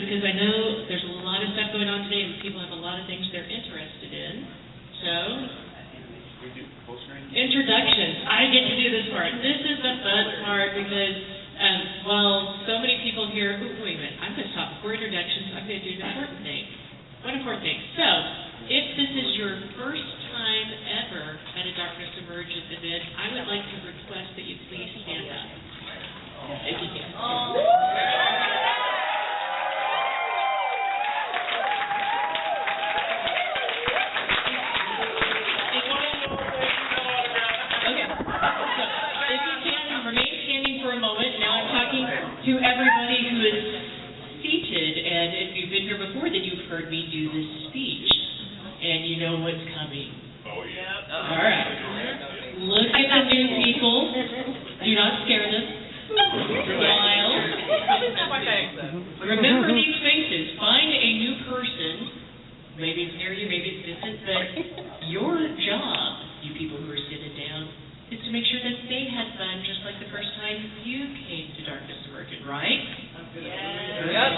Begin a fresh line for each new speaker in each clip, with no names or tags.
because I know there's a lot of stuff going on today, and people have a lot of things they're interested in. So, introductions. I get to do this part. This is the fun part because while so many people here, wait a minute, I'm going to stop before introductions. I'm going to do an important thing. One important thing. So, if this is your first time ever at a Darkness Emergent event, I would like to request that you please stand up. If you can. To everybody who is seated, and if you've been here before, then you've heard me do this speech, and you know what's coming.
Oh, yeah.
All right. Look at the new people. Do not scare them. Smile. Remember these faces. Find a new person. Maybe it's near you, maybe it's distant, but your job, you people who are sitting down, is to make sure that they had fun just like the first time you came to Darkness Emergent, right?
Yes.
Yep.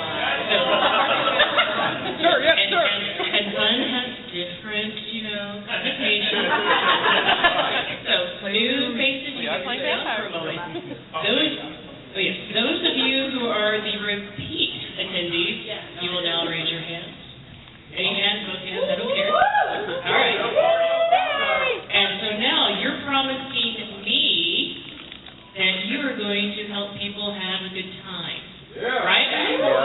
Sure, yes, sure.
And fun has different, connotations. So, new faces, you can sit down for a moment. Those of you who are the repeat attendees, you will now raise your hands. Any hands, both hands, I don't care. All right. And so now you're promising me that you are going to help people have a good time. Yeah. Right? Yeah.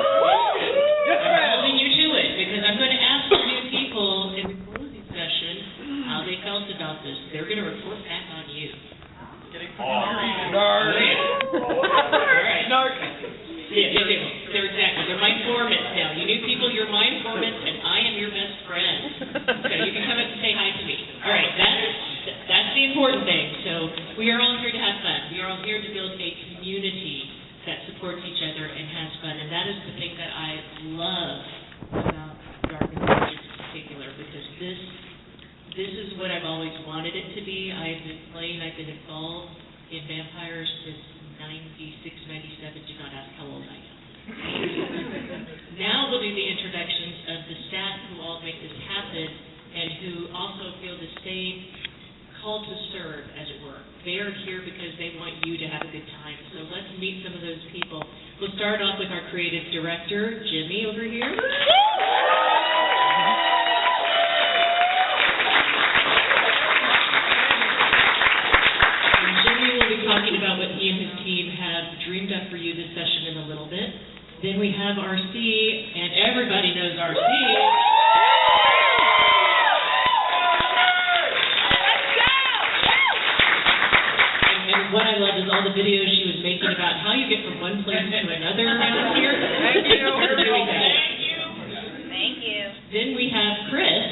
I'm holding you to it because I'm going to ask the new people in the closing session how they felt about this. They're going to report back on you. All right. Yeah, they're exactly. They're my informants now. You new people, you're my informants, and I am your best friend. So you can come up and say hi to me. All right, that's the important thing. So we are all here to have fun. We are all here to build a community that supports each other and has fun, and that is the thing that I love about Darkness Emergent in particular, because this is what I've always wanted it to be. I've been playing, I've been involved in vampires since 96, 97. Do not ask how old I am. Now we'll do the introductions of the staff who all make this happen and who also feel the same call to serve, as it were. They are here because they want you to have a good time. So let's meet some of those people. We'll start off with our creative director, Jimmy, over here. Talking about what he and his team have dreamed up for you this session in a little bit. Then we have RC, and everybody knows RC. And what I love is all the videos she was making about how you get from one place to another around here.
Thank you.
Thank you.
Then we have Chris.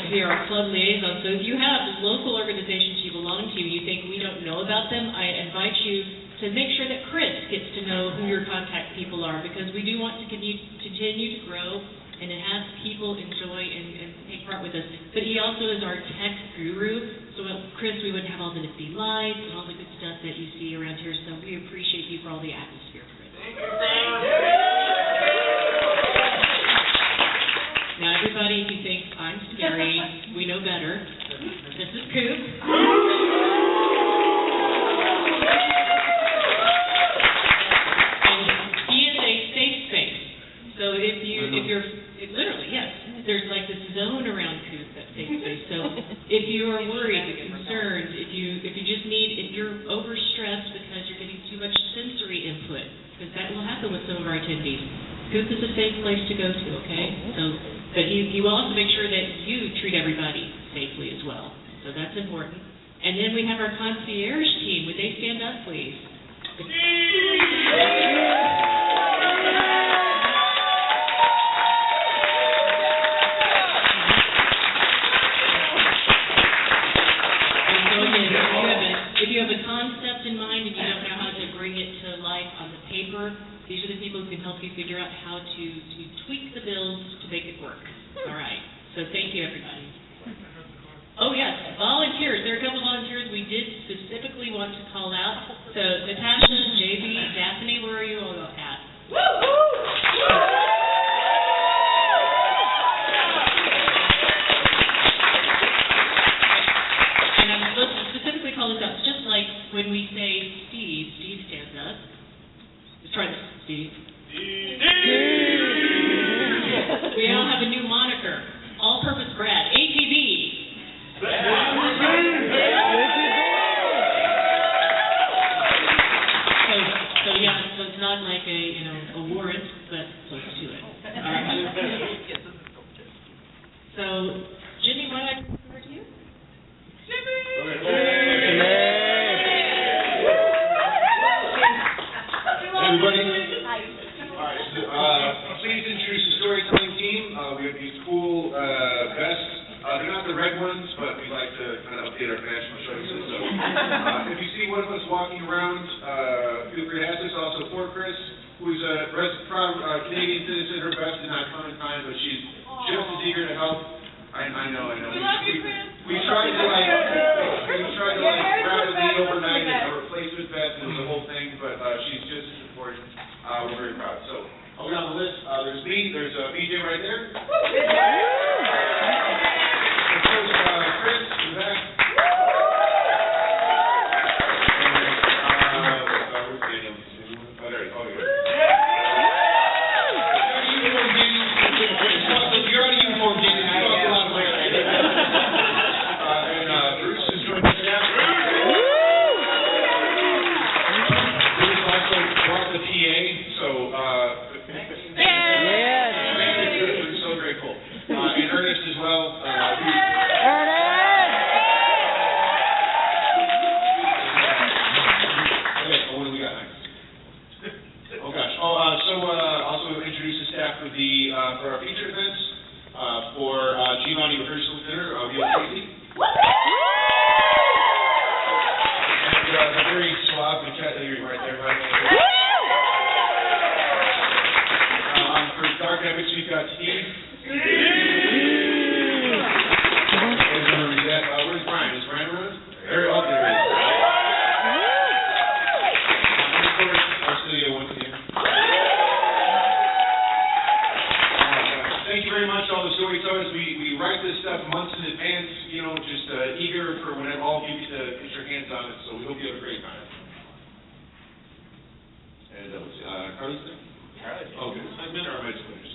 We are club liaison, so if you have local organizations you belong to, you think we don't know about them, I invite you to make sure that Chris gets to know who your contact people are, because we do want to continue to grow and to have people enjoy and take part with us. But he also is our tech guru, so Chris, we would have all the nifty lights and all the good stuff that you see around here, so we appreciate you for all the atmosphere, Chris.
Thank you.
Now, everybody, if you think I'm scary, we know better. This is Coop. And he is a safe space. So if you're literally, yes, there's like this zone around Coop, that safe space. So if you are worried, concerned, if you're overstressed because you're getting too much sensory input, because that will happen with some of our attendees, Coop is a safe place to go to, okay? But he will also make sure that you treat everybody safely as well. So that's important. And then we have our concierge team. Would they stand up, please? And so again, if you have a concept in mind and you don't know how to bring it to life on the paper, these are the people who can help you figure out how to tweak the builds to make it work. All right. So thank you, everybody. Oh, yes. Volunteers. There are a couple volunteers. We did specifically want want to call out. So Natasha, JB, Daphne, where are you all at? And I'm supposed to specifically call this out. It's just like when we say Steve, Steve stands up. Let's try this, Steve. We now have a new moniker, All-Purpose Brad, ATB. So yeah, so it's not like a warrant, but close to it. So, Jimmy, why don't I start you?
Everybody? Alright, so, please introduce the storytelling team. We have these cool vests. They're not the red ones, but we like to kind of update our fashion choices. So, if you see one of us walking around, feel free to ask us. Also, poor Chris, who's a proud Canadian citizen. Her vest did not come in time, but she's just as eager to help. I know.
We love you, Chris.
We tried to rapidly overnight a replacement vest and the whole thing, but she's just as important. We're very proud. So, I'll go down the list. There's me. There's BJ right there. Of course, Chris in the back. And where's Daniel? Oh, there he is. Oh, here. You're out of uniform, Daniel. You talk a lot of later. And Bruce is joining us now. Bruce also brought the PA, so we're so grateful. And Ernest as well. What do we got next? Oh gosh. Also introduce the staff for our featured events. For Giovanni Rehearsal Dinner, we have Tracy. And the very suave Mekhet that you're right there, right? For Dark Epics, we've got Steve. Where's Brian? Is Brian around? There he is. And of course, our studio once again. Thank you very much, all the storytellers. We write this stuff months in advance, just eager for whenever all of you get to get your hands on it, so we hope you have a great time. And let's see, Carly's there?
Carly's there.
Oh, good. I meant our legislators.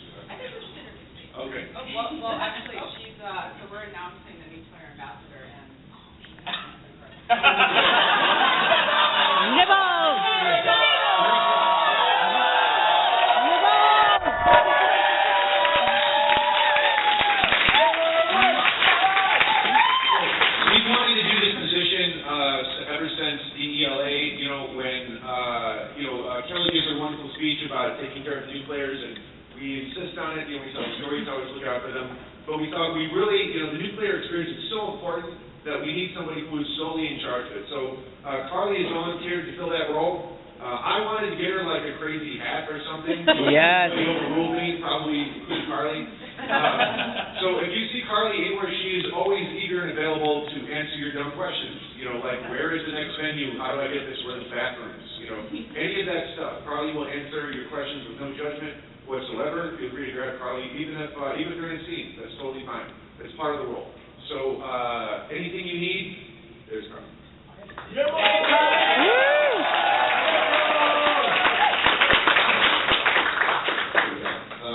Okay.
Well, actually, she's, so we're announcing the new Twitter ambassador, and
We've wanted to do this position ever since DELA, when Kelly gives her wonderful speech about taking care of the new players, and we insist on it. We tell the storytellers look out for them. But we thought we really, the new player experience is so important that we need somebody who is solely in charge of it. So Carly has volunteered to fill that role. I wanted to get her like a crazy hat or something.
Yes.
She overruled me, probably including Carly. So if you see Carly anywhere, she is always eager and available to answer your dumb questions. Like where is the next venue? How do I get this? Where are the bathrooms? Any of that stuff. Carly will answer your questions with no judgment whatsoever. Feel free to grab Carly, even if during a scene. That's totally fine. It's part of the role. So anything you need, there's Carly.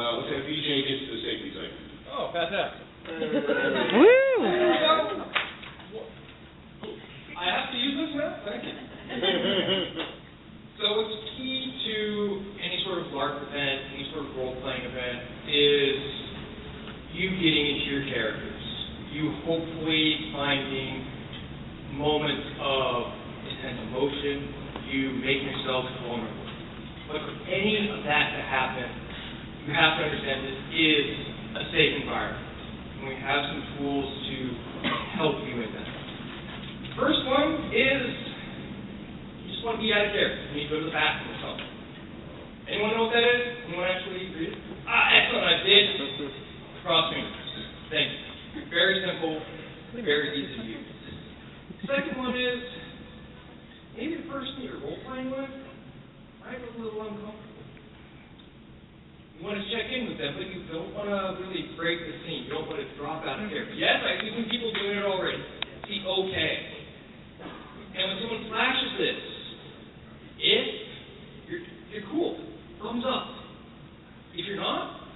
Let's have BJ get to the safety site.
Oh, fantastic.
I have to use this now? Thank you. So what's key to any sort of LARP event, any sort of role-playing event, is you getting into your characters. You hopefully finding moments of intense emotion. You make yourself vulnerable. But for any of that to happen, you have to understand this is a safe environment. And we have some tools to help you in that. First one is you just want to be out of character. You need to go to the bathroom or something. Anyone know what that is? Anyone actually read it? Excellent, I did. Cross fingers. Thank you. Very simple, very easy to use. Second one is person you're role-playing with might look a little uncomfortable. You want to check in with them, but you don't want to really break the scene. You don't want to drop out of character. Yes, I see some people doing it already. See, okay. And when someone flashes this, if you're cool, thumbs up. If you're not,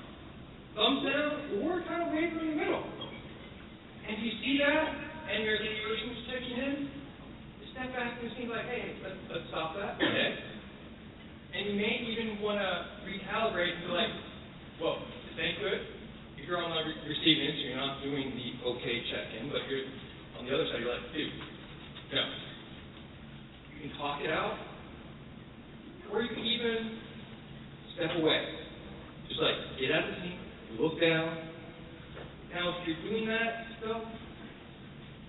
thumbs down, or kind of waver in the middle. And if you see that, and your person's checking in, you step back and see like, hey, let's stop that. Okay. And you may even want to recalibrate and be like, well, this ain't good. If you're on the receiving end, so you're not doing the okay check-in, but you're on the other side, you're like, dude, no. You can talk it out, or you can even step away. Just like, get out of the scene, look down. Now, if you're doing that stuff,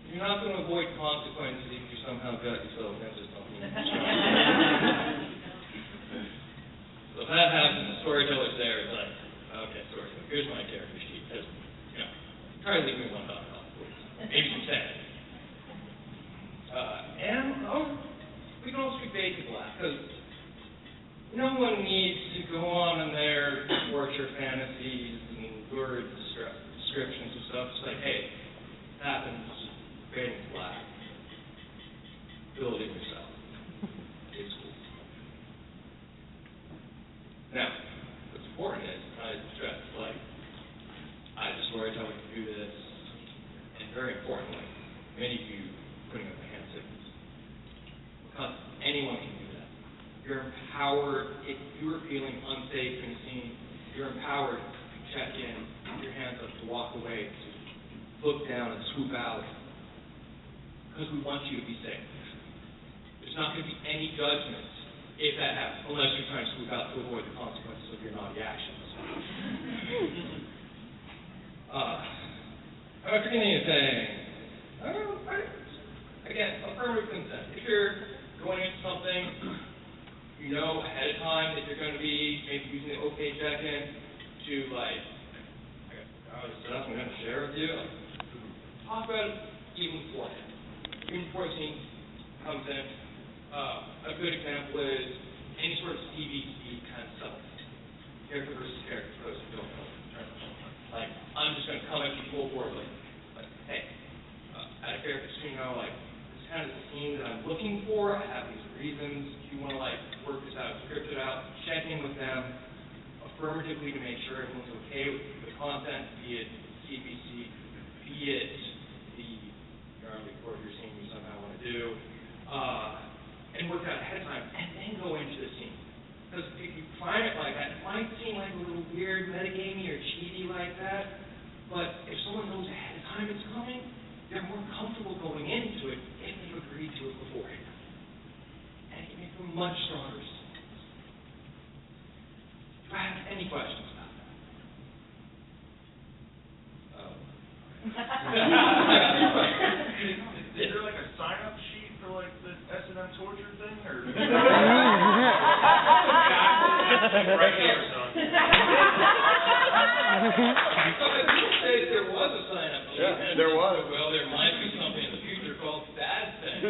you're not going to avoid consequences if you somehow got yourself into something. So if that happens, the storyteller's there, it's like, okay, storyteller, here's my character sheet. Just, try to leave me one dot off, please. Maybe some text. We can also be basic black, because no one needs to go on in their torture fantasies and lurid descriptions of stuff. It's like, hey, it happens, fading black. Build it yourself. It's cool. Now, what's important is, I stress, like, I as a storyteller can do this, and very importantly, many of you putting up the hand signals. Because anyone can do that. You're empowered, if you are feeling unsafe in a scene, you're empowered to check in, put your hands up, to walk away, to look down and swoop out. Because we want you to be safe. There's not going to be any judgment if that happens, unless you're trying to swoop out to avoid the consequences of your naughty actions. Am I forgetting anything? Again, affirmative consent. If you're going into something, you know ahead of time that you're going to be maybe using the OK check-in to like, I got stuff I'm going to share with you. Talk about it even beforehand. Even before the scene comes in. A good example is any sort of CVC kind of stuff. Character versus character, for those who don't know. Like, I'm just going to come at you full forwardly. Like, hey, at a character scene, like, this is kind of the scene that I'm looking for. I have these reasons. If you want to, like, work this out, script it out, check in with them affirmatively to make sure everyone's okay with the content, be it CVC, be it the record your scene you somehow want to do, and work out ahead of time, and then go into the scene. Because if you prime it like that, it might seem like a little weird, metagamey, or cheesy like that, but if someone knows ahead of time it's coming, they're more comfortable going into it if they've agreed to it beforehand. And it can make them much stronger. Do I have any questions about that?
Is there like a sign-up sheet for like the S&M torture thing, or? Right here, son.
There was a sign-up sheet.
Yeah, there was.
Well, there might be something in the future called bad thing.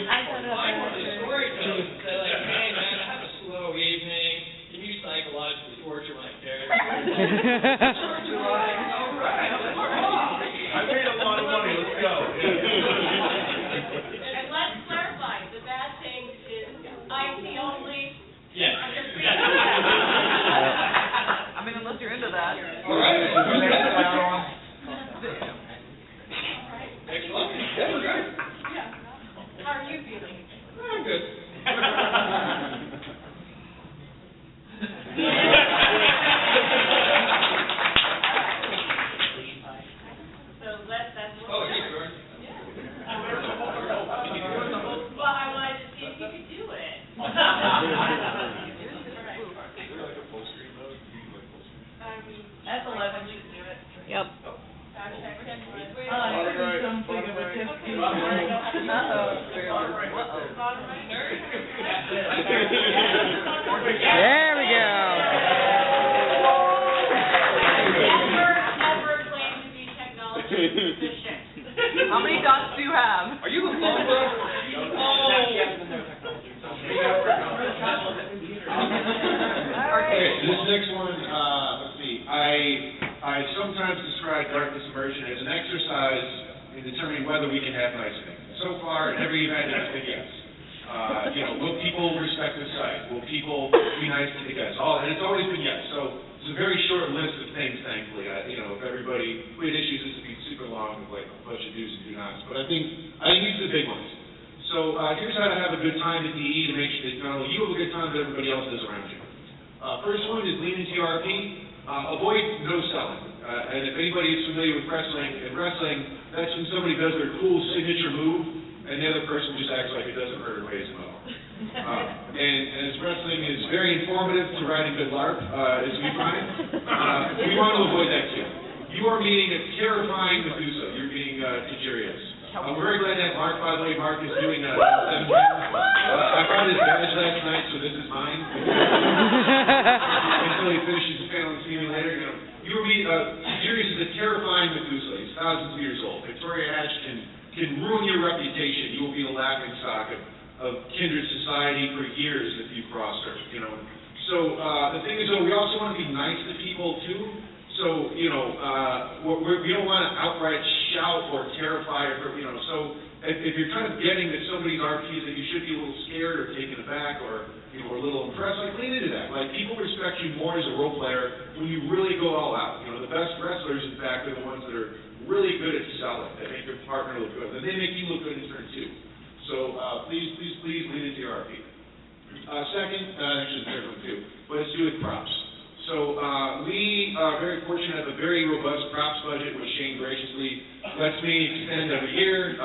I want the storyteller to say like, hey man, I have a slow evening. Can you psychologically torture my character? Torture like, all right, let's rock.
I made a lot of money. Let's go.
And let's clarify, the bad thing is IT only.
Yes.
I mean, unless you're into that.
All right.
Excellent.
Yeah, we're good.
Yeah. How are you feeling?
I'm good.
So that's what
Oh,
we're
hey,
doing.
George.
Well, I wanted to see if you could do it.
That's 11.
You can do it.
Yep.
There we go.
Never claim to be technology proficient.
How many many dots do you have?
Are you the phone bro?
Okay, this next one, let's see. I sometimes describe Darkness Emergent as an exercise in determining whether we can have nice things. So far, in every event, it's been yes. Will people respect the site? Will people be nice to the guests? And it's always been yes. So it's a very short list of things, thankfully. If everybody, we had issues, this would be super long with like a bunch of do's and do nots. But I think these are the big ones. So here's how to have a good time at DE to make sure that not only you have a good time, but everybody else does around you. First one is lean into your RP. Avoid no selling. And if anybody is familiar with wrestling, that's when somebody does their cool signature move, and the other person just acts like it doesn't hurt or weighs them at all. And as wrestling is very informative to riding good LARP, as we find, we want to avoid that too. You are meeting a terrifying Medusa. You're meeting Tajirios. We're very glad to have Mark, by the way. Mark is doing 7 I found his badge last night, so this is mine. Until he finishes the panel and see me later. You will meet Tajirios is a terrifying Medusa. He's thousands of years old. Victoria Ash can ruin your reputation. You will be the laughing stock of kindred society for years if you cross her. So the thing is, though, we also want to be nice to people too. So, we don't want to outright shout or terrify or, so if you're kind of getting that somebody's RP is that you should be a little scared or taken aback or, or a little impressed, like lean into that. Like people respect you more as a role player when you really go all out. The best wrestlers, in fact, are the ones that are really good at selling, that make their partner look good, and they make you look good in turn too. So, please lean into your RP. Second, actually the third one too, but it's do with props. So we are very fortunate to have a very robust props budget, which Shane graciously lets me extend every year.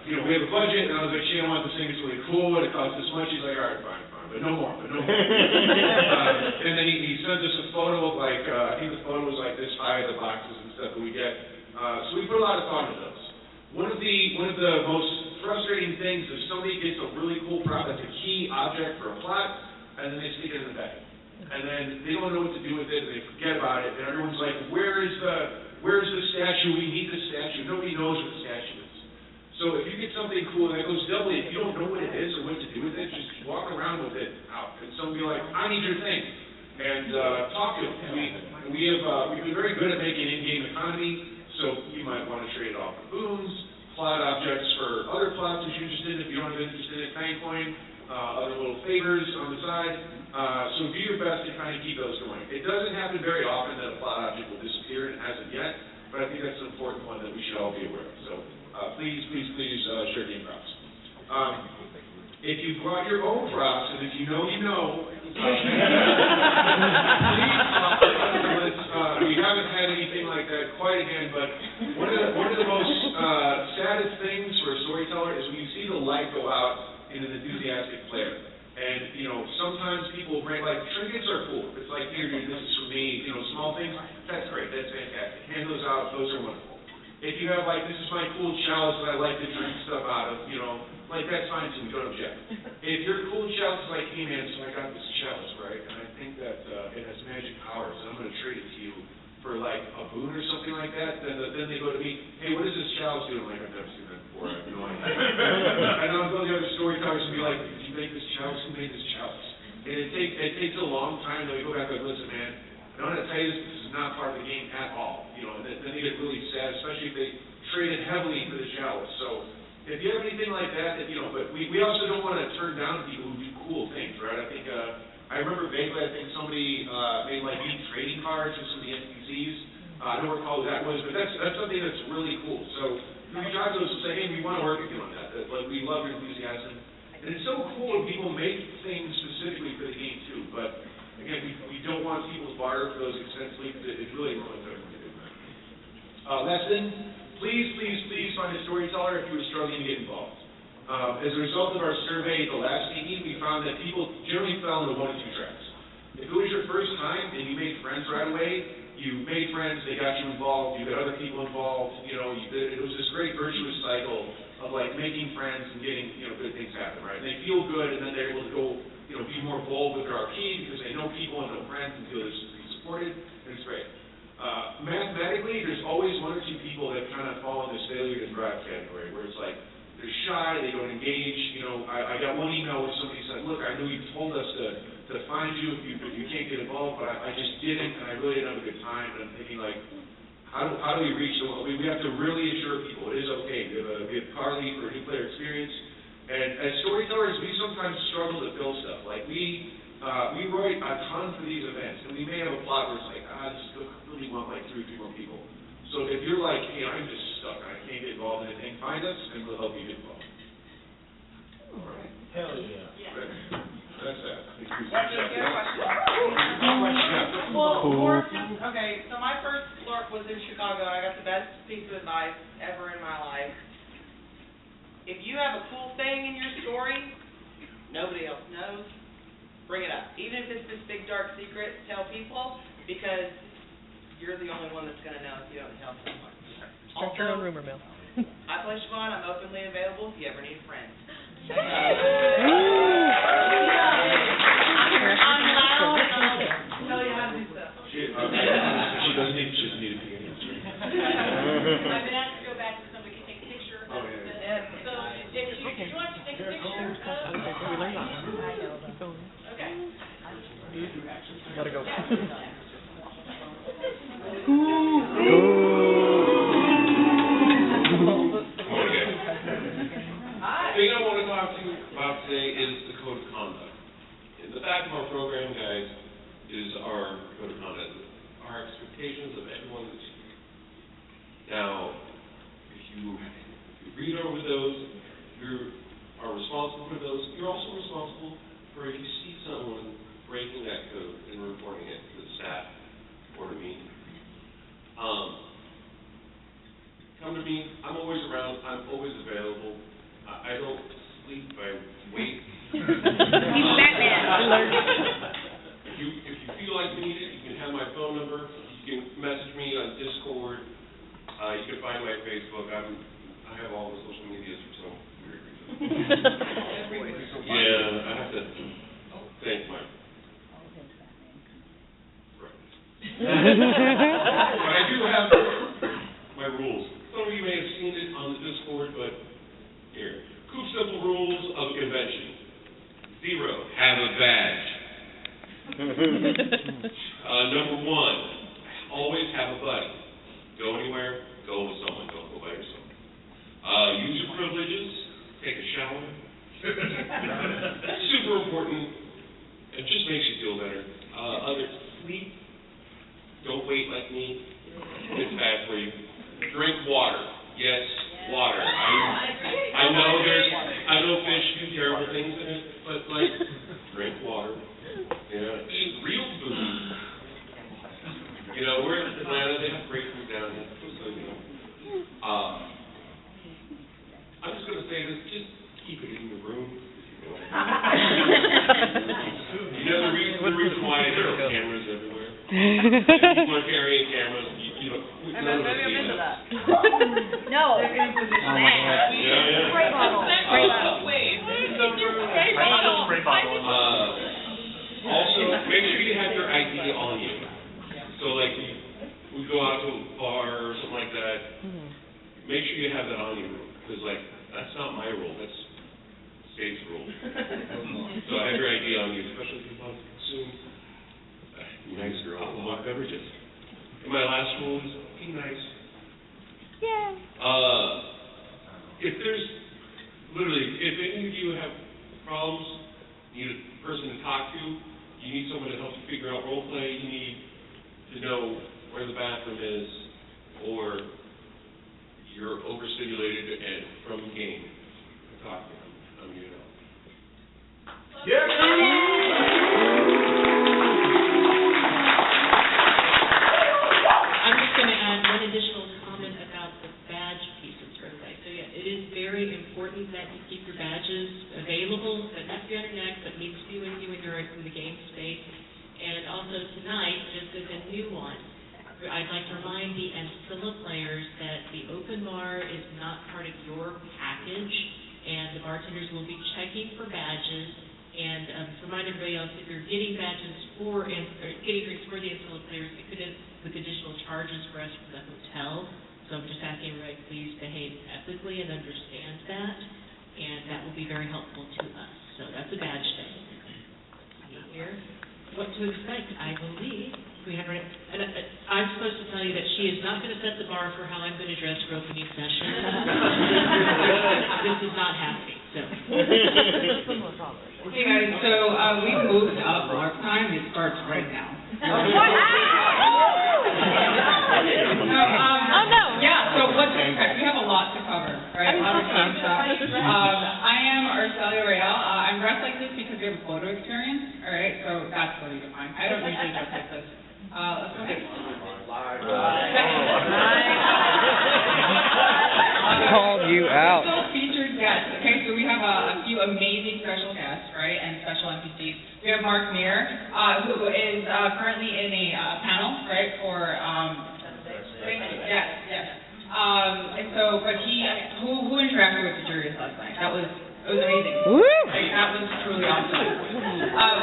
We have a budget, and I was like, Shane, I want this thing, it's really cool, and it costs this much. He's like, all right, fine, but no more. And then he sends us a photo of like, I think the photo was like this high of the boxes and stuff that we get. So we put a lot of thought into those. One of the most frustrating things is somebody gets a really cool prop that's a key object for a plot, and then they stick it in the bag. And then they don't know what to do with it, and they forget about it, and everyone's like, where's the statue? We need the statue. Nobody knows what the statue is. So if you get something cool, and that goes doubly, if you don't know what it is or what to do with it, just walk around with it out. And someone will be like, I need your thing. And talk to them. We've been very good at making in-game economy, so you might want to trade off for boons, plot objects for other plots that you're interested in, if you don't have interest in it, Fang Coin, other little favors on the side. So do your best to kind of keep those going. It doesn't happen very often that a plot object will disappear, and it hasn't yet, but I think that's an important one that we should all be aware of. So please share game props. If you brought your own props, and if you know, please we haven't had anything like that quite again, but one of the most saddest things for a storyteller is when you see the light go out in an enthusiastic player. And, sometimes people bring, like, trinkets are cool. It's like, here, dude, this is for me, small things, that's great, that's fantastic. Hand those out, those are wonderful. If you have, like, this is my cool chalice that I like to drink stuff out of, like, that's fine too, don't object. If your cool chalice is like, hey man, so I got this chalice, right, and I think that it has magic powers, and I'm going to trade it to you for, like, a boon or something like that, then they go to me, hey, what does this chalice do? I'm like, I've never seen that before, I have no idea. And I'll go to the other storytellers and be like, did you make this chalice? Who made this chalice? And it takes a long time, though. You go back and listen, man, I want to tell you this is not part of the game at all. And then they get really sad, especially if they traded heavily into the chalice. So if you have anything like that, but we also don't want to turn down people who do cool things, right? I think, I remember vaguely, I think somebody made like neat trading cards with some of the NPCs. I don't recall who that was, but that's something that's really cool. So we talk to us and say, hey, we want to work with you on that. Like, we love your enthusiasm. And it's so cool when people make things specifically for the game too, but again, we don't want people to barter for those extensively because it really ruins everything to do. Last thing, please find a storyteller if you were struggling to get involved. As a result of our survey the last meeting, we found that people generally fell into 1 of 2 tracks. If it was your first time and you made friends right away, you made friends, they got you involved, you got other people involved, it was this great virtuous cycle of like making friends and getting, good things happen, right? And they feel good, and then they're able to go, be more bold with their RP because they know people and know friends and feel they're supported, and it's great. Mathematically, there's always 1 or 2 people that kind of fall in this failure to thrive category. player, where it's like, they're shy, they don't engage. You know, I got one email where somebody said, look, I know you told us to find you if you can't get involved, but I just didn't, and I really didn't have a good time. And I'm thinking, like, how do we reach them? We have to really assure people it is okay. We have car lead for a new player experience. And as storytellers, we sometimes struggle to fill stuff. Like, we write a ton for these events, and we may have a plot where it's like, this really want like 3 more people. So if you're like, hey, I'm just stuck, I can't get involved in anything, find us, and we'll help you get involved. All right.
Hell yeah.
Right. That's that.
Okay, so my first LARP was in Chicago, and I got the best piece of advice ever in my life. If you have a cool thing in your story, nobody else knows, bring it up. Even if it's this big dark secret, tell people, because you're the only one that's going to know if you don't tell someone.
Start your own rumor mill.
I play Siobhan. I'm openly available if you ever need friends. I'm loud, and I'll tell you how to do stuff.
She doesn't need, just need to be in it.
I've been asked to go back so somebody can take a picture.
Oh, yeah.
So if you want to take a picture of... Okay.
Gotta go.
The thing I want to talk to you about today is the code of conduct. In the back of our program guide is our code of conduct, our expectations of everyone that's here. Now, if you read over those, you are responsible for those. You're also responsible for if you see someone breaking that code and reporting it to the staff or to me. Come to me. I'm always around. I'm always available. I don't sleep. I wait.
He's Batman.
If you feel like you need it, you can have my phone number. You can message me on Discord. You can find my Facebook. I have all the social medias for some weird reason. Yeah, I have to thank my friends. But I do have my rules. Some of you may have seen it on the Discord, but here. Coop simple rules of a convention. 0, have a badge. Number 1, always have a buddy. Go anywhere, go with someone, don't go by yourself. Use your privileges, take a shower. Super important. It just makes you feel better. Sleep. Don't wait like me. It's bad for you. Drink water. Yes, water. I know fish do terrible things in it, but like, drink water. Yeah, eat real food. You know, we're in Atlanta, they have great food down here. So, you know. I'm just going to say this, just keep it in your room. You know the reason why there are cameras everywhere? People are carrying cameras, you know, none of us see that.
No.
Yeah.
Spray bottle. Spray bottle.
Also, make sure you have your ID on you. So, like, we go out to a bar or something like that, make sure you have that on you, because, like, that's not my rule, that's state's rule. So have your ID on you, especially if you want to consume nice alcoholic beverages. And my last rule is be nice.
Yeah.
If there's, literally, if any of you have problems, you need a person to talk to, you need someone to help you figure out role play, you need to know where the bathroom is, or you're overstimulated and from the game, talk to them. I'm here to help.
Yeah.
I'm just going to add one additional comment about the badge pieces for everybody. So yeah, it is very important that you keep your badges available, that needs to be on your neck, but needs to be with you when you're in the game space. And also tonight, just as a nuance, I'd like to remind the Ancilla players that the open bar is not part of your package, and the bartenders will be checking for badges. And to remind everybody else, if you're getting badges for, or getting drinks for the Ancilla players, it could have with additional charges for us for the hotel. So So I'm just asking everybody, please behave ethically and understand that, and that will be very helpful to us. So that's a badge thing. See here, what to expect, I believe. We have, and I'm supposed to tell you that she is not going to set the bar for how I'm going to dress for opening session. This is not happening, so.
Hey guys, so we moved up our time. It starts right now. Yeah, so what to expect? We have a lot to cover, right? A lot of fun stuff. I am Arcelia Real. I'm dressed like this because we have a photo experience, all right? So that's what you define. I don't usually dress like this. Let's go get
Called you out.
Special featured guests. Okay, so we have a few amazing special guests, right, and special NPCs. We have Mark Meir, who is currently in a panel, right, for yes. And so, but who interacted with the juries last night? It was amazing.
Woo!
Right, that was truly awesome.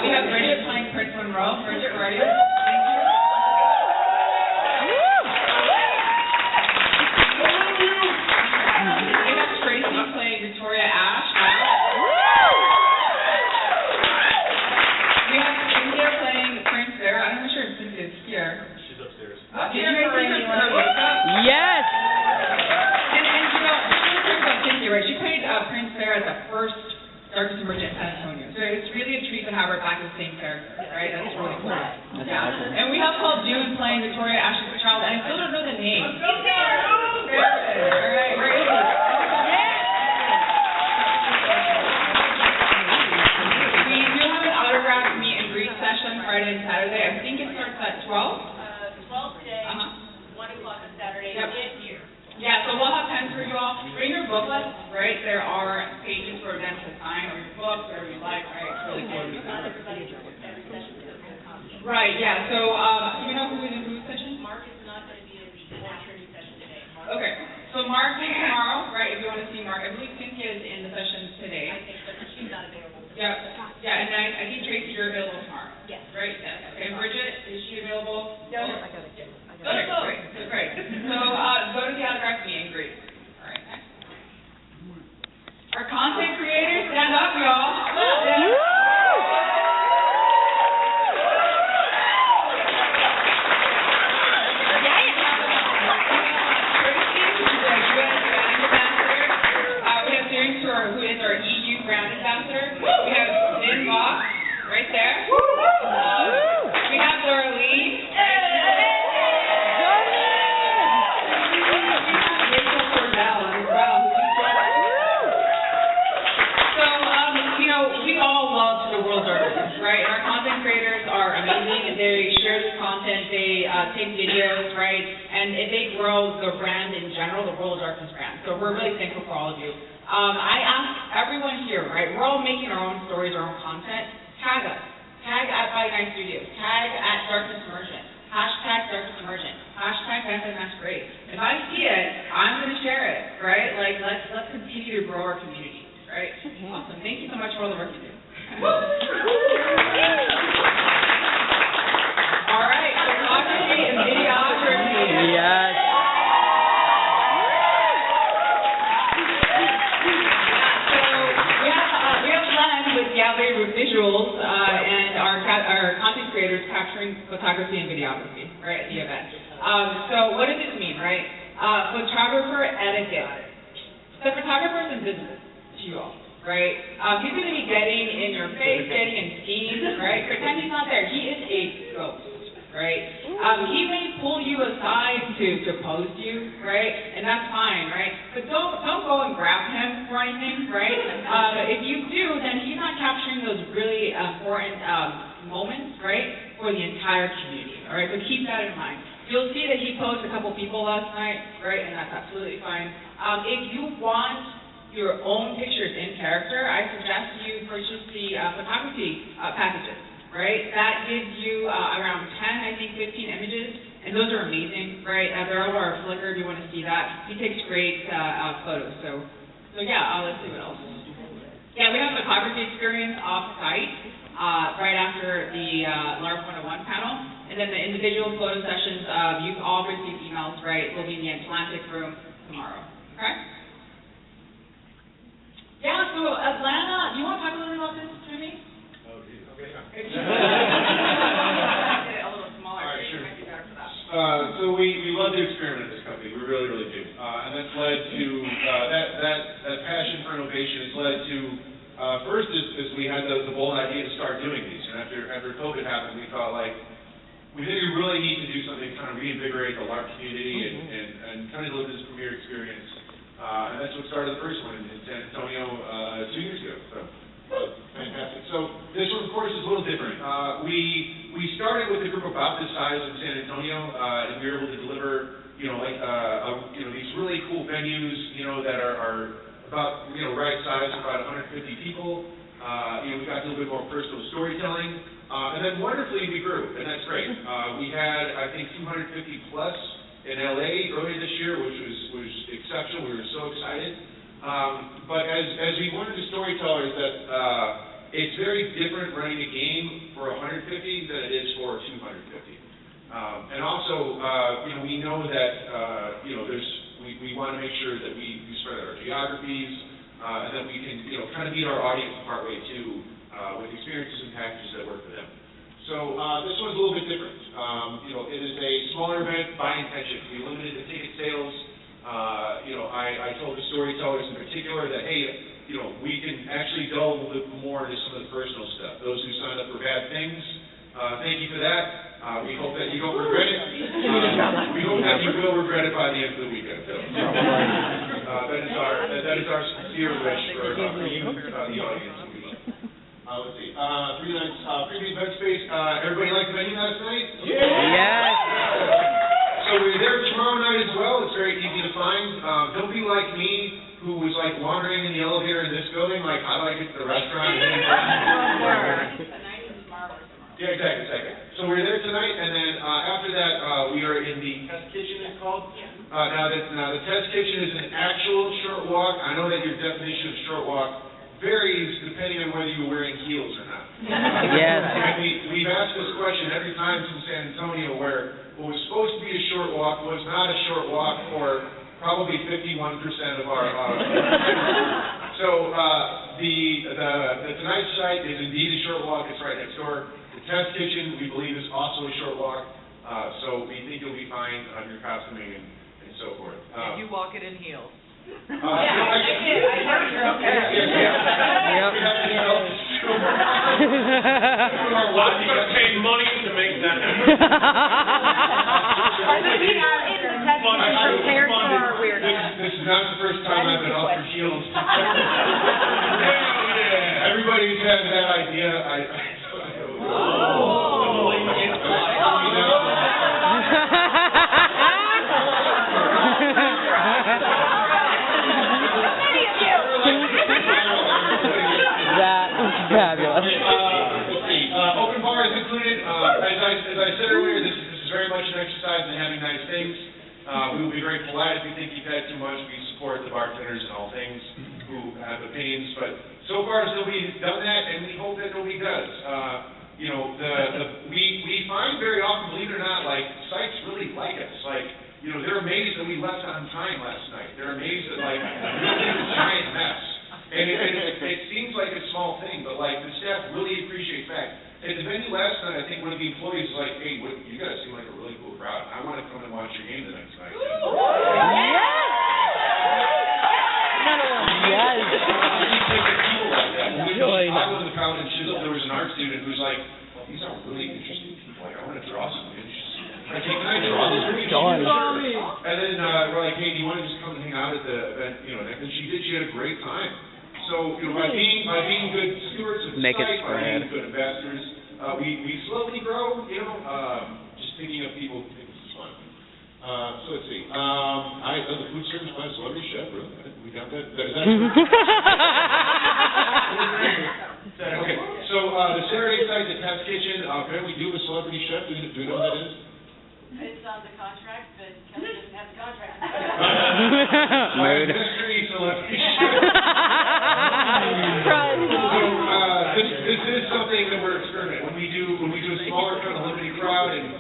We have Bridget playing Prince Monroe. Bridget, where are you? Thank you. We have Tracy playing Victoria Ash. We have Cynthia playing Prince Sarah. I'm not sure if Cynthia's here.
She's upstairs.
Did you guys see her makeup?
Yes!
And you know, about Cynthia, right? She played Prince Sarah at the first Darkness Emergent San Antonio. So it's really a treat to have her back as the same character, right? That's really cool. Yeah. And we have Paul June playing Victoria Ash's child, and I still don't know the name. All right, right. We do have an autograph meet and greet session Friday and Saturday. I think it starts at 12.
12 today, 1 o'clock on Saturday,
Yep.
get here.
Yeah, so we'll have pens for you all. Bring your booklets, right? There are pages for them to sign, or your books, whatever you like, right? It's really cool to be
Not
done.
everybody every session is going to come.
Right, yeah, so, do you know who is in whose session?
Mark is not going to be in the training session today. Mark,
Okay, so Mark is tomorrow, right, if you want to see Mark. I believe Cynthia is in the session today.
I think, but she's not available.
Yeah, and I think Tracy, you're available tomorrow.
Yes.
Right, yes. Okay, Bridget, is she available?
No.
Okay, great. So, go to the autograph meet and greet. All right, next. Our content creators, stand up, y'all. Tracy, who's the U.S. brand ambassador. We have James Tour, who is our EU brand ambassador. We have Lynn Box, right there. We have Dorleen. We all love the world's artists, right? And our content creators are amazing, and they share this content, they take videos, right? And they grow the brand in general, the World of Darkness brand. So we're really thankful for all of you. I ask everyone here, right? We're all making our own stories, our own content. Tag us. Tag at By Night Studios. Tag at Darkness Emergent. Hashtag Darkness Emergent. Hashtag Masquerade. If I see it, I'm going to share it, right? Like, let's continue to grow our community. Right? Awesome. Thank you so much for all the work you do. All right, photography and videography.
Yes.
We have Len with Gallery with Visuals and our content creators capturing photography and videography, right, at the event. So what does this mean, right? Photographer etiquette. The photographer is invisible to you all, right? He's going to be getting in your face, getting in scenes, right? Pretend he's not there. He is a ghost, right? He may pull you aside to pose you, right? And that's fine, right? But don't go and grab him for anything, right? If you do, then he's not capturing those really important moments, right, for the entire community, all right? So keep that in mind. You'll see that he posed a couple people last night, right? And that's absolutely fine. If you want your own pictures in character, I suggest you purchase the photography packages, right? That gives you around 10, I think 15 images, and those are amazing, right? They're over our Flickr if you want to see that. He takes great photos, so yeah, let's see what else. Yeah, we have a photography experience off-site, right after the LARP 101 panel. And then the individual photo sessions, you've all received emails, right? We'll be in the Atlantic room tomorrow, okay? Yeah, so Atlanta, do you want to talk a little bit about this, Jimmy?
Oh, geez, okay.
A little smaller,
All right,
so you
sure.
might be better for that.
So we love to experiment at this company. We really, really do. And that's led to that passion for innovation has led to first is we had the bold idea to start doing these. And after COVID happened, we thought like we think we really need to do something to kind of reinvigorate the LARP community and kind of deliver this premier experience. And that's what started the first one in San Antonio 2 years ago. So fantastic. So this one, of course, is a little different. We started with a group about this size in San Antonio, and we were able to deliver, these really cool venues, that are about, right size, about 150 people. We got a little bit more personal storytelling, and then wonderfully we grew, and that's great. We had, I think, 250 plus in LA earlier this year, which was exceptional. We were so excited. But as we learned as storytellers that it's very different running a game for 150 than it is for 250. And also, we know that we want to make sure that we spread out our geographies and that we can kind of meet our audience partway too with experiences and packages that work for them. So this one's a little bit different. It is a smaller event by intention. We limited the ticket sales. I told the storytellers in particular that, hey, we can actually delve a little bit more into some of the personal stuff. Those who signed up for bad things, thank you for that. We hope that you don't regret it. We hope that you will regret it by the end of the weekend. So, that is our sincere wish for you, the audience. Let's see. 3 nights, preview event space. Everybody like the venue last night?
Yes.
So we're there tomorrow night as well. It's very easy to find. Don't be like me, who was like wandering in the elevator in this building, like, how do I get to the restaurant? Yeah, exactly. So we're there tonight, and then after that, we are in the test kitchen, it's called. Now the test kitchen is an actual short walk. I know that your definition of short walk varies depending on whether you're wearing heels or not.
Yes.
And we've asked this question every time since San Antonio, where what was supposed to be a short walk was not a short walk for probably 51% of our So the tonight's site is indeed a short walk. It's right next door. The test kitchen, we believe, is also a short walk. So we think you'll be fine on your costuming and so forth.
Did you walk it in heels?
Yeah, I did. I heard you're okay.
Lots of paid money to make that happen.
Prepared for our weirdness.
This is not the first time I've been offered heels. Everybody's had that idea.
That was fabulous.
Let's see. Open bar is included. As I said earlier, this is very much an exercise in having nice things. We will be very polite if you think you've had too much. We support the bartenders and all things who have opinions, but so far nobody's done that, and we hope that nobody does. We find very often, believe it or not, like sites really like us. Like, they're amazed that we left on time last night. They're amazed that like we did a giant mess. And it seems like a small thing, but like the staff really appreciate that. At the venue last night, I think one of the employees was like, "Hey, you guys seem like a really cool crowd. I want to come and watch your game the next night."
Yes. Yes.
I was in the crowd, and there was an art student who's like, "Well, these are really interesting people. Like, I want to draw some images. Like, can I draw this image?" And then we're like, "Hey, do you want to just come and hang out at the event?" And she did. She had a great time. So, by being good stewards of the
Make it
site, by
spread.
being good ambassadors, we slowly grow. Just thinking of people who think this is fun. So let's see. The food service by a celebrity chef. Really? We got that. Is that okay. So the Saturday site, the test kitchen. Apparently, we do have a celebrity chef. Do you know what that is?
It's on the contract, but Kelly doesn't have the contract.
Mystery celebrity chef.
Surprise.
thing that we're experimenting. When we do a smaller kind of limited crowd, and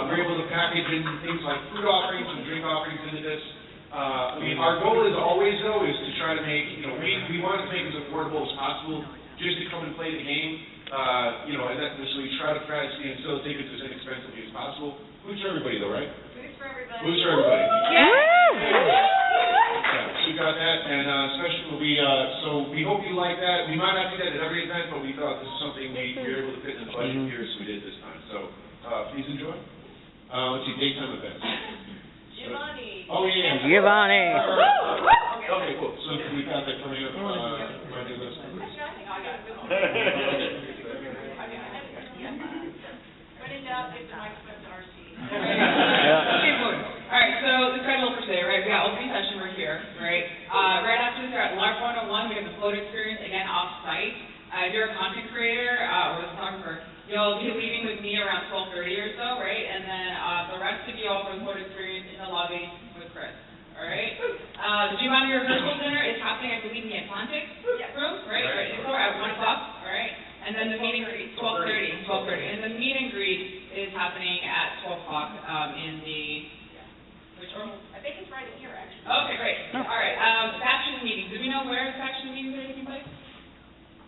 we're able to package in things like food offerings and drink offerings into this. I mean, our goal is always though is to try to make, we want to make it as affordable as possible, just to come and play the game. And that's so we try to still take it as inexpensively as possible. Food's for everybody though, right?
Food's for everybody.
Food's for everybody. So we got that, and especially so we hope you like that. We might not do that at every event, but we thought this is something we were able to fit in the budget here, so we did this time. So please enjoy. Let's see, daytime events.
Giovanni.
Oh yeah.
Giovanni.
Okay, cool. So we got that coming up. My new list.
When in doubt, take the microphone to RC.
Okay, good. All right, so the schedule for today, right? We got opening session right here, right? Right after this, we're at Lark 101. We have the float experience again off-site. If you're a content creator or a photographer, you'll be leaving with me around 12:30 or so, right? And then the rest of you all for the float experience in the lobby with Chris. All right. Giovanni rehearsal dinner is happening, I believe, in the Atlantic room, right? Right. So at 1 o'clock. All right. And then the meeting 12:30, and the meet and greet is happening at 12 o'clock in the which room?
I think it's right in here, actually.
Okay, great. All right. Faction meetings. Do we know where the faction meetings are taking place?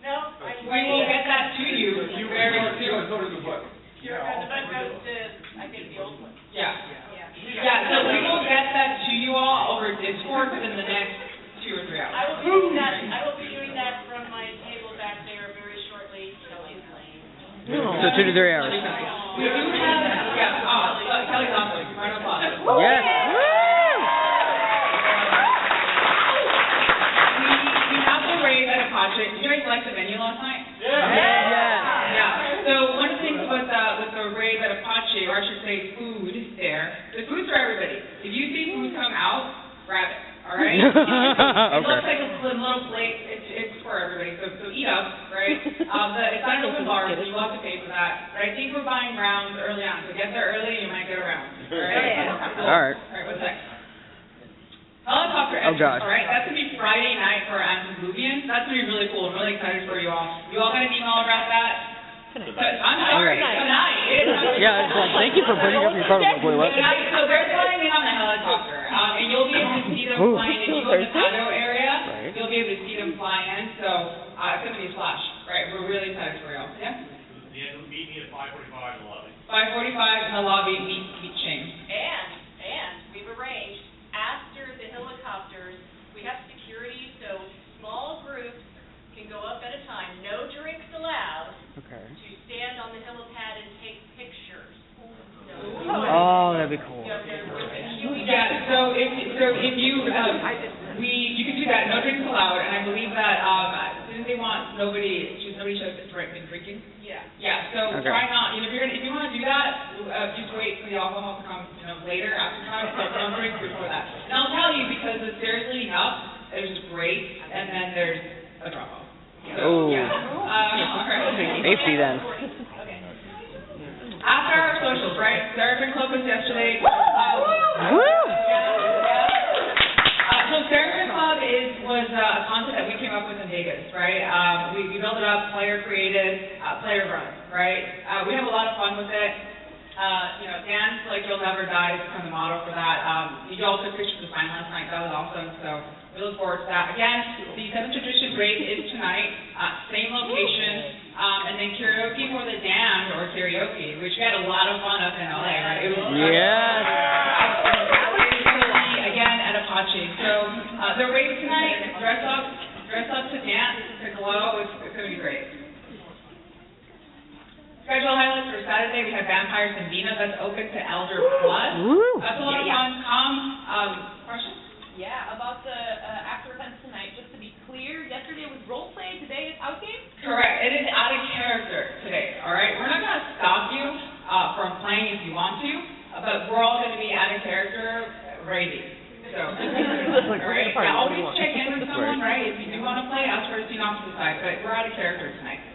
No,
We will get that to you very soon.
Go to the book.
the book goes to, I think, the old one.
Yeah.
Yeah.
Yeah. So we will get that to you all over Discord within the next 2 or 3 hours.
I will be doing that from my table back there very shortly. Kelly's lane.
So 2 to 3 hours.
We do have, Kelly's awesome. Round of applause.
Yes.
We have the rave at Apache. Did you guys like the venue last night? Yeah. So one of the things with the rave at Apache, or I should say food there, the food's for everybody. If you see food come out, grab it. All right? It looks like a little plate. It's for everybody. So eat up, right? It's not an open bar, so you will have to pay for that. But I think we're buying rounds early on. So get there early, and you might get a round. All right? Cool.
All right.
All right. What's next? Helicopter
Oh,
entrance,
gosh.
all right? That's going to be Friday night for Antediluvians. That's going to be really cool. I'm really excited for you all. You all got an email about that? But I'm sorry, tonight.
Yeah, it's like, thank you for bringing up your phone. What?
So they're flying in on the helicopter, and you'll be able to see them flying in the Pado area.
Right.
You'll be able to see them fly in, so it's going to be a flash, right? We're really excited for you all. Yeah?
Meet me at 5:45 in the lobby.
5:45 in the lobby, meet Shane.
And we've arranged, after the helicopters, we have security, so small groups can go up at a time, no drinks allowed,
Okay.
to stand on the helipad and take pictures.
Oh, that'd be cool.
Yeah, so if you, you can do that, no drinks allowed, and I believe that, didn't they want nobody should have been drinking?
Yeah.
Yeah, so
Okay.
try not, if you want to do that, just wait for the alcohol to come, later after time, but don't drink before that. And I'll tell you, because the stairs leading up, there's great, and then there's a drop-off. So,
Ooh.
yeah. All right.
Safety then.
After our socials, right? Seraphim Club was yesterday.
Woo!
So Seraphim Club was a concept that we came up with in Vegas, right? We built it up, player created, player run, right? We have a lot of fun with it. Dance like you'll never die is kind of the motto for that. You all took pictures of the sign last night. That was awesome. So we look forward to that. Again, the 7th Tradition Rave is tonight, same location, and then karaoke for the damned, or karaoke, which we had a lot of fun up in LA, right? It was
Yes.
again at Apache. So the rave tonight, dress up to dance, to glow. It's going to be great. Schedule highlights for Saturday, we have Vampires and Vina. That's open to Elder Plus.
Woo.
That's a lot of fun. Questions?
Yeah, about the after events tonight, just to be clear, yesterday was role play, today is outgame?
Correct. It is out of character today, all right? We're not going to stop you from playing if you want to, but we're all going to be out of character ready. So, all right? Yeah, always check in with someone, right? If you do want to play, ask for a scene off to the side, but we're out of character tonight.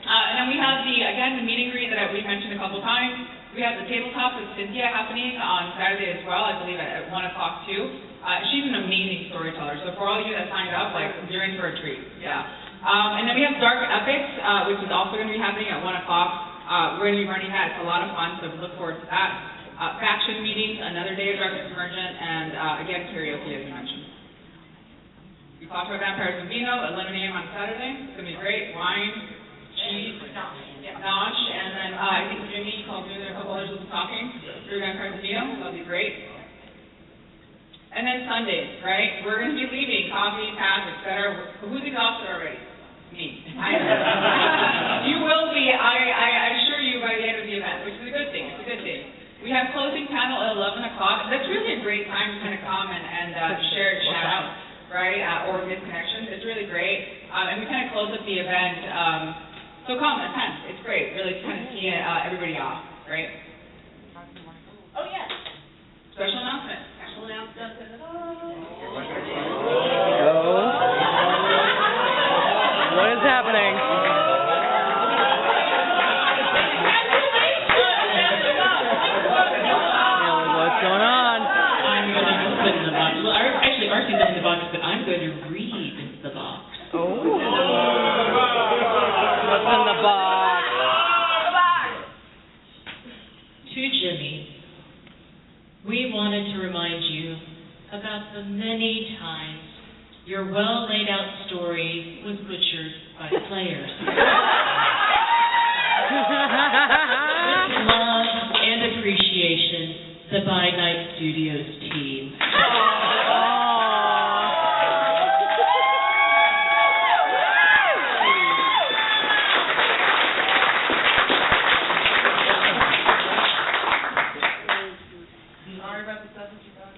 And then we have the meet and greet that we've mentioned a couple times. We have the tabletop with Cynthia happening on Saturday as well, I believe at 1 o'clock too. She's an amazing storyteller, so for all of you that signed up, you're in for a treat. Yeah. And then we have Dark Epics, which is also going to be happening at 1 o'clock. We're going to be running that. It's a lot of fun, so we look forward to that. Faction meetings, another day of Darkness Emergent, and again, karaoke, as you mentioned. We talked about Vampires and Vino at 11 a.m. on Saturday. It's going to be great. Wine, cheese, nosh, and then I think Jimmy called me, there are a couple others will be talking through Vampires and Vino. That'll be great. And then Sundays, right? We're going to be leaving, coffee, pass, etc. Who's exhausted already? Me. You will be, I assure you, by the end of the event, which is a good thing. It's a good thing. We have closing panel at 11 o'clock. That's really a great time to kind of come and share shout-outs, right, or misconnections. It's really great. And we kind of close up the event. So come, attend. It's great, really, to kind of see everybody off, right?
Oh, yes.
Special announcement.
What is happening? What's going on?
I'm going to put in the box. Well, actually, Arcee's in the box, but I'm going to read the box.
Oh. What's in the box?
To Jimmy, we wanted to remind you about the many times your well laid out story was butchered by players. With love and appreciation, the By Night Studios team.
Sorry about the 7 Chicago.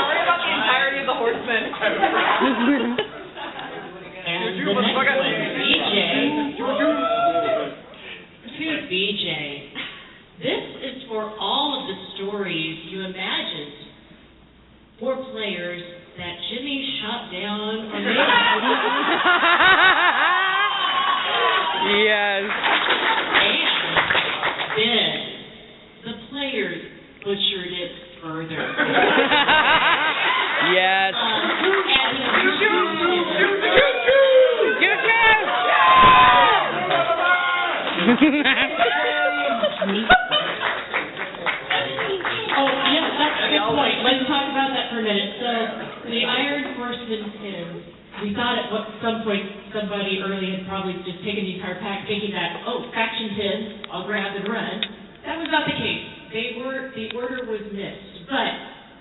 Sorry about the entirety of the Horsemen.
And the next one, BJ. To BJ. This is for all of the stories you imagined for players that Jimmy shot down on the
Yes.
And then the players butchered it further.
Yes.
Oh, yes, that's a good point. Let's talk about that for a minute. So, the Iron Horseman pins, we thought at some point somebody early had probably just taken the entire pack thinking that, oh, faction pins, I'll grab and run. That was not the case. The order was missed. But,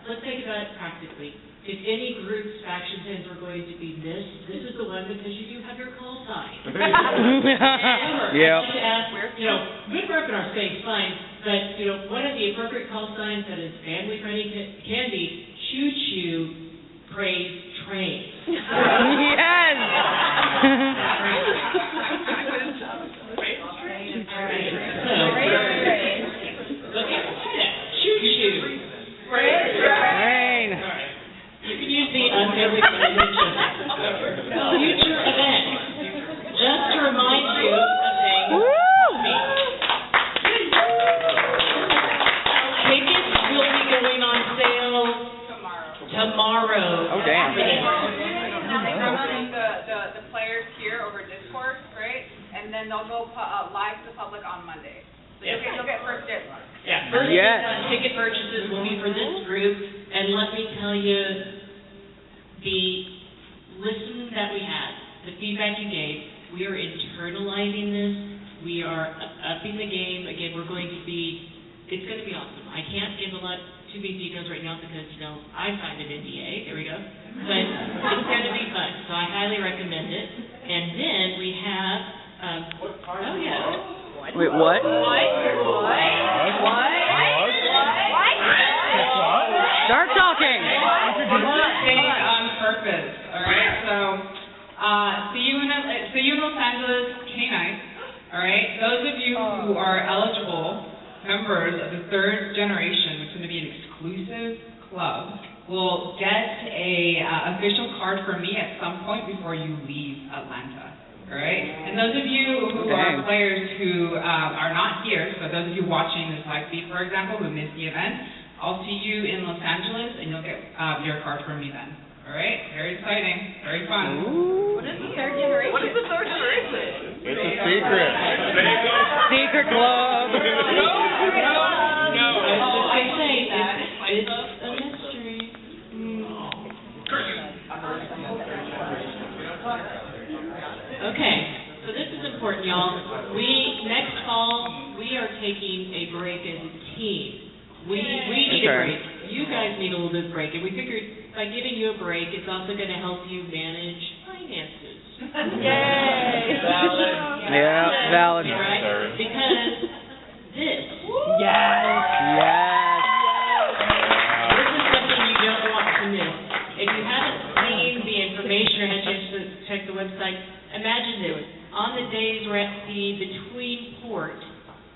let's think about it practically. If any group's faction pins were going to be missed, this is the one because you do have your call sign. However,
Yep.
I'd like to ask, good work in our space, fine, but, one of the appropriate call signs that is family-friendly can be choo-choo, praise, train.
Yes.
Choo-choo.
Rain.
You can use the unfamily-friendly future event. Just to remind you of things. Tickets will be going on sale tomorrow.
Oh, damn.
They're promoting the players here over Discord, right? And then they'll go live to the public on Monday. So you'll get first dibs.
Yeah, first
Yes.
ticket purchases will be for this group, and let me tell you, the listen that we had, the feedback you gave, we are internalizing this, we are upping the game, again, it's going to be awesome. I can't give a lot too many details right now because, I signed an NDA, there we go, but it's going to be fun, so I highly recommend it. And then we have,
Wait, what? Start talking.
On purpose, all right? So, see you in Los Angeles K-Night, all right? Those of you who are eligible members of the third generation, which is going to be an exclusive club, will get a official card from me at some point before you leave Atlanta. All right, and those of you who are players who are not here, so those of you watching this live feed, for example, who missed the event, I'll see you in Los Angeles, and you'll get your card from me then. All right, very exciting, very fun.
Ooh.
What is the third generation?
What is the third generation?
It's a secret. Secret club.
No. I was just gonna say, it's a mystery. Okay, so this is important, y'all. Next fall, we are taking a break as a team. We need a break. You guys need a little bit of break, and we figured by giving you a break, it's also going to help you manage finances.
Yay!
Valid.
Yeah, valid.
Right? Because this.
Yes. Yes.
This is something you don't want to miss. If you haven't seen the information or had a chance to check the website, imagine this. On the days we're at sea between port,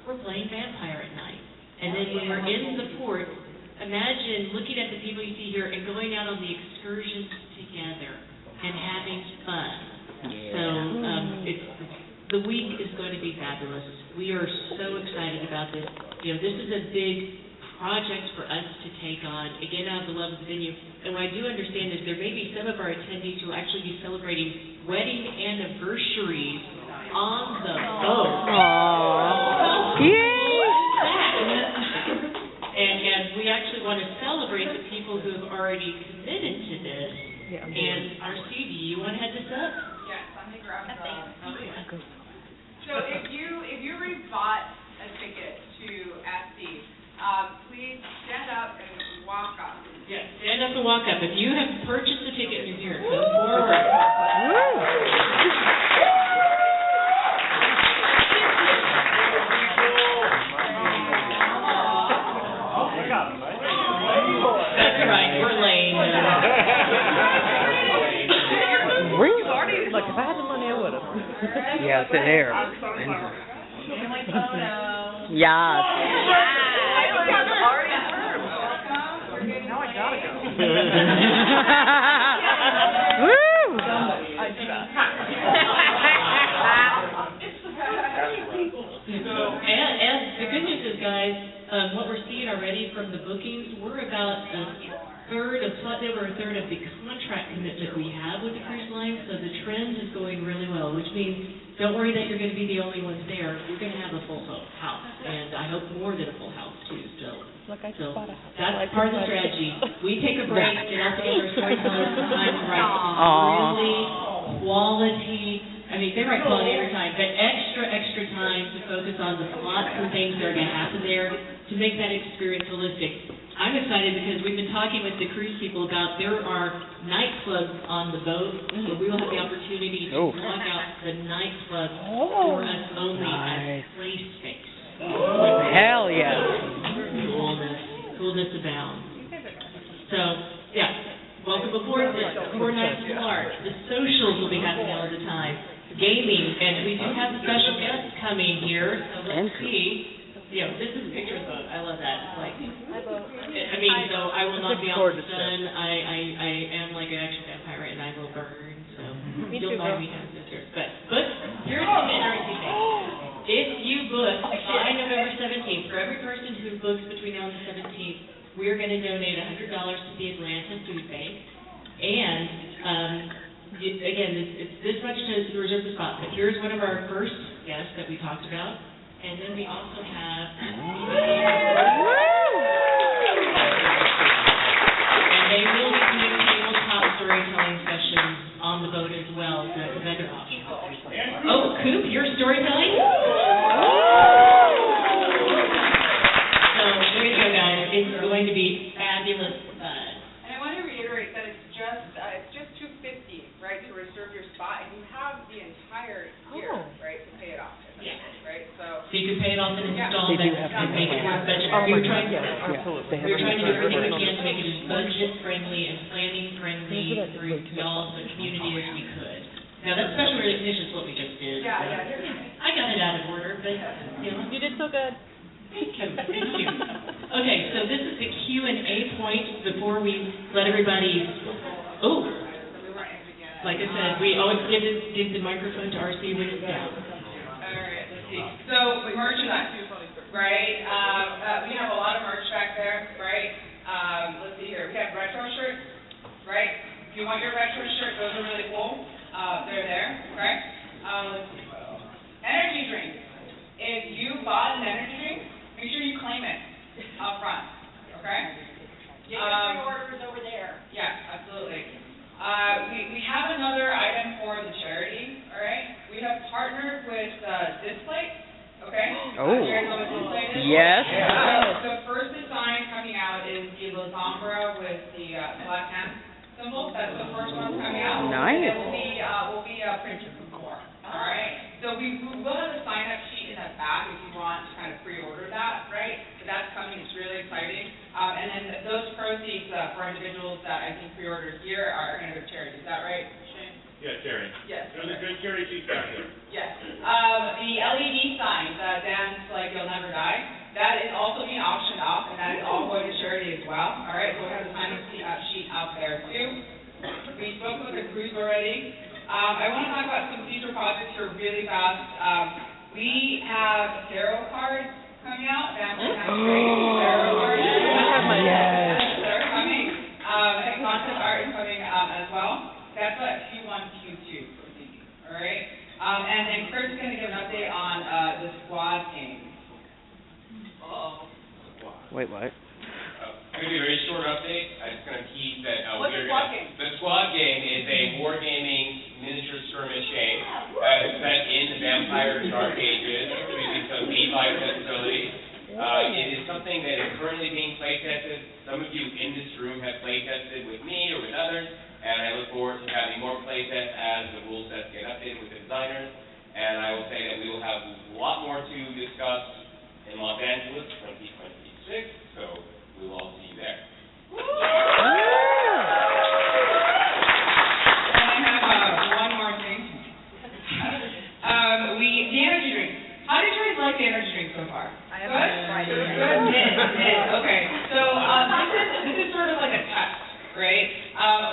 we're playing vampire at night. And then when we're in the port, imagine looking at the people you see here and going out on the excursions together and having fun. So the week is going to be fabulous. We are so excited about this. You know, this is a big project for us to take on, again, out of the love of the venue. And what I do understand is there may be some of our attendees who will actually be celebrating wedding anniversaries on the boat.
Aww. Yay!
And we actually want to celebrate the people who have already committed to this. And RC, do you want to head this up?
Yes, I'm gonna grab the. So if you already bought a ticket to SC, please stand up and walk up.
Yes, stand up and walk up. If you have purchased a ticket and you're here, come forward. That's right, we're lame.
Really? Look, if I had the money, I would have. Yeah, it's in there.
Family photo.
Yes.
Now I gotta go.
Woo!
And the good news is, guys, what we're seeing already from the bookings, we're about slightly over a third of the contract commitment we have with the cruise line, so the trend is going really well, which means don't worry that you're going to be the only ones there. You're going to have a full house, and I hope more than a full house, too, still. So that's part of the strategy. We take a break, get out together, storytellers, sometimes write some really quality, I mean, they write quality every time, but extra time to focus on the plots and things that are going to happen there to make that experience holistic. I'm excited because we've been talking with the cruise people about there are nightclubs on the boat, so we will have the opportunity to block out the nightclub for us only as play space.
Hell yeah.
Coolness abounds. So, yeah, welcome aboard this 4 nights in Clark. The socials will be happening all the time. Gaming, and we do have special guests coming here, so let's see. You know, this is a picture of the boat. I love that. It's like, I mean, so I will not be on the sun. I am like an action vampire, and I will burn. So you'll find me downstairs. But here's some interesting things. If you book by November 17th, for every person who books between now and the 17th, we're going to donate $100 to the Atlanta Food Bank. And again, it's this much to reserve the spot. But here's one of our first guests that we talked about. And then we also have, and they will be doing tabletop storytelling sessions on the boat as well, so that's another option. Oh, Coop, you're storytelling? So there you go, guys. It's going to be fabulous fun.
And I want to reiterate that it's just $250, right, to reserve your spot, and you have the entire year, right, to pay it off.
Yeah.
Right, so
you can pay it off in installments
They do have
and make it more budget. We're trying to do everything we can to make it as budget friendly and planning friendly for y'all, the community, as we could. Now that special recognition is what we just did.
Yeah.
I got it out of order, but
You did so good.
Thank you. Okay, so this is the Q&A point before we let everybody. Oh, like I said, we always give the microphone to RC when it's down.
Alright, let's see. So, merchandise, right? We have a lot of merch back there, right? Let's see here. We have retro shirts, right? If you want your retro shirt, those are really cool.
They're there, right? Energy drink. If you bought an energy drink, make sure you claim it up front, okay?
Get your pre-orders over there.
Yeah, absolutely. We have another item for the charity, all right? We have partnered with Display, okay?
Oh.
You guys know what Display is?
Yes.
The first design coming out is the Lozombra with the black hand symbol. That's the first one coming out.
Nice.
And it will be printed before, all right? So we will have a sign-up sheet in the back if you want to kind of pre-order that, right? So that's coming. It's really exciting. And then those proceeds for individuals that I think pre-ordered here are going to go to charity. Is that right, Shane?
Yeah, Terry.
Yes.
There's a good charity sheet back there.
Yes. The LED sign, Dance Like You'll Never Die, that is also being auctioned off, and that is all going to charity as well. All right, so we have the sign-up sheet out there too. We spoke with the crews already. I want to talk about some future projects here really fast. We have tarot cards coming out. That's tarot cards.
Yes.
They're coming. And concept art is coming as well. That's what Q1, Q2 for CD. All right. And then Kurt's going to give an update on the squad game.
Wait, what?
Going to be a very short update. I'm just going to keep that.
What's the squad game?
The squad game is a wargaming miniature skirmish game set in the Vampire Dark Ages using some V-Fire facilities. It is something that is currently being play tested. Some of you in this room have play tested with me or with others, and I look forward to having more play tests as the rule sets get updated with the designers. And I will say that we will have a lot more to discuss in Los Angeles 2026, so we will all see you there.
And I have one more thing. The energy drink. How did you guys like the energy drink so far?
I have
Good?
tried it.
Good? Okay. So this is sort of like a test, right?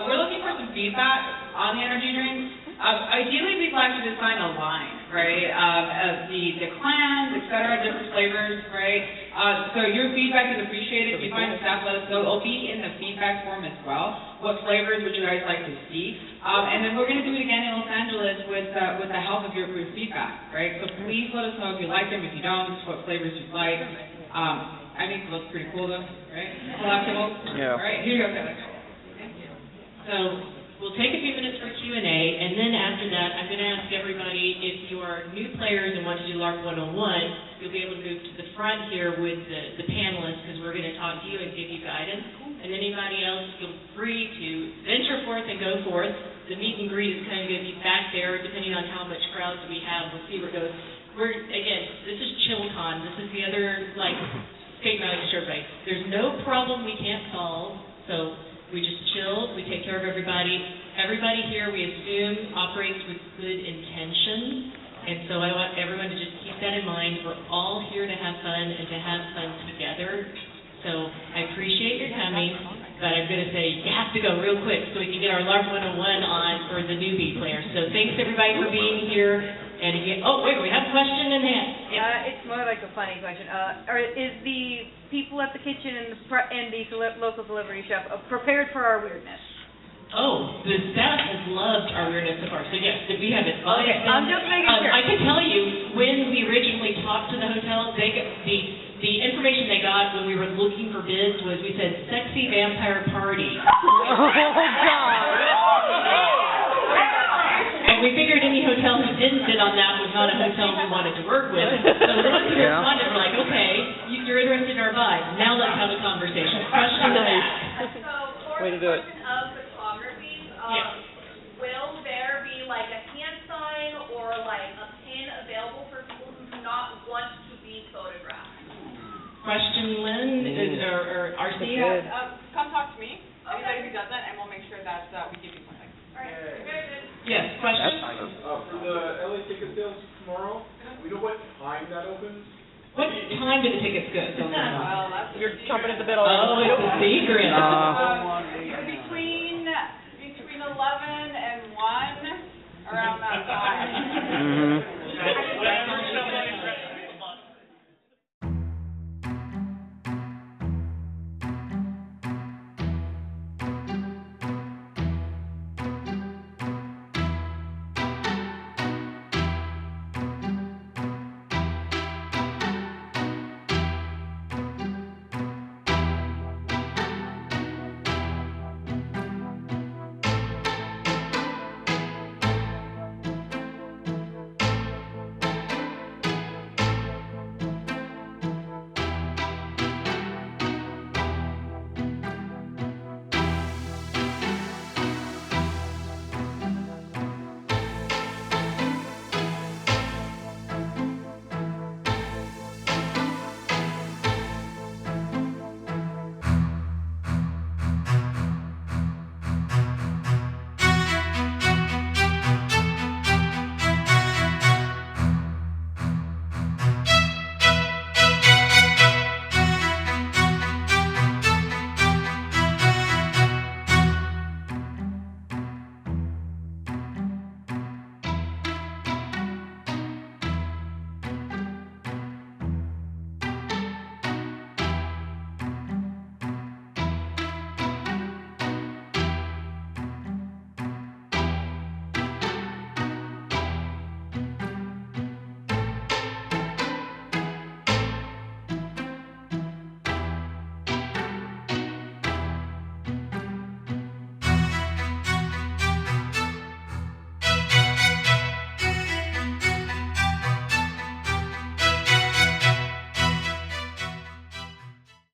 We're looking for some feedback on the energy drink. Ideally, we'd like to design a line, right, of the clans, et cetera, different flavors, right? So your feedback is appreciated. If you find the staff, let us know. It'll be in the feedback form as well. What flavors would you guys like to see? And then we're going to do it again in Los Angeles with the help of your feedback, right? So please let us know if you like them, if you don't, what flavors you'd like. I think it looks pretty cool, though, right? Collectible.
Yeah.
All right, here you go, Kevin.
So we'll take a few minutes for Q&A, and then after that, I'm going to ask everybody, if you are new players and want to do LARP 101, you'll be able to move to the front here with the panelists, because we're going to talk to you and give you guidance. And anybody else, feel free to venture forth and go forth. The meet and greet is kind of going to be back there, depending on how much crowds we have. We'll see where it goes. Again, this is ChillCon. This is the other, skate rally for everybody. There's no problem we can't solve, so we just chill, we take care of everybody. Everybody here, we assume, operates with good intention. And so I want everyone to just keep that in mind. We're all here to have fun and to have fun together. So I appreciate your coming, but I'm going to say you have to go real quick so we can get our LARP 101 on for the newbie players. So thanks everybody for being here. And again, we have a question in hand.
It's more like a funny question. Is the people at the kitchen and the local delivery chef prepared for our weirdness?
Oh, the staff has loved our weirdness so far. So yes, we have advised
Okay,
them.
I'm just making sure.
I can tell you, when we originally talked to the hotel, they got, the information they got when we were looking for bids was we said sexy vampire party.
Oh, God.
And we figured any hotel who didn't bid on that was not a hotel we wanted to work with. So the ones who responded were like, okay, you're interested in our vibe. Now let's have a conversation. Question to ask.
So, for
Way to
the
do it.
question of photography, will there be like a hand sign or like a pin available for people who do not want to be photographed?
Question, Lynn, or RC?
Yeah, come talk to me,
Okay.
anybody who does that, and we'll make sure that we give you something.
All right, very good.
Yes, question?
For the LA ticket sales tomorrow, we know what time that opens?
What time do the tickets go?
Well, that's
You're chomping at the bit
Oh,
already.
it's a secret.
between 11 and 1, around that time.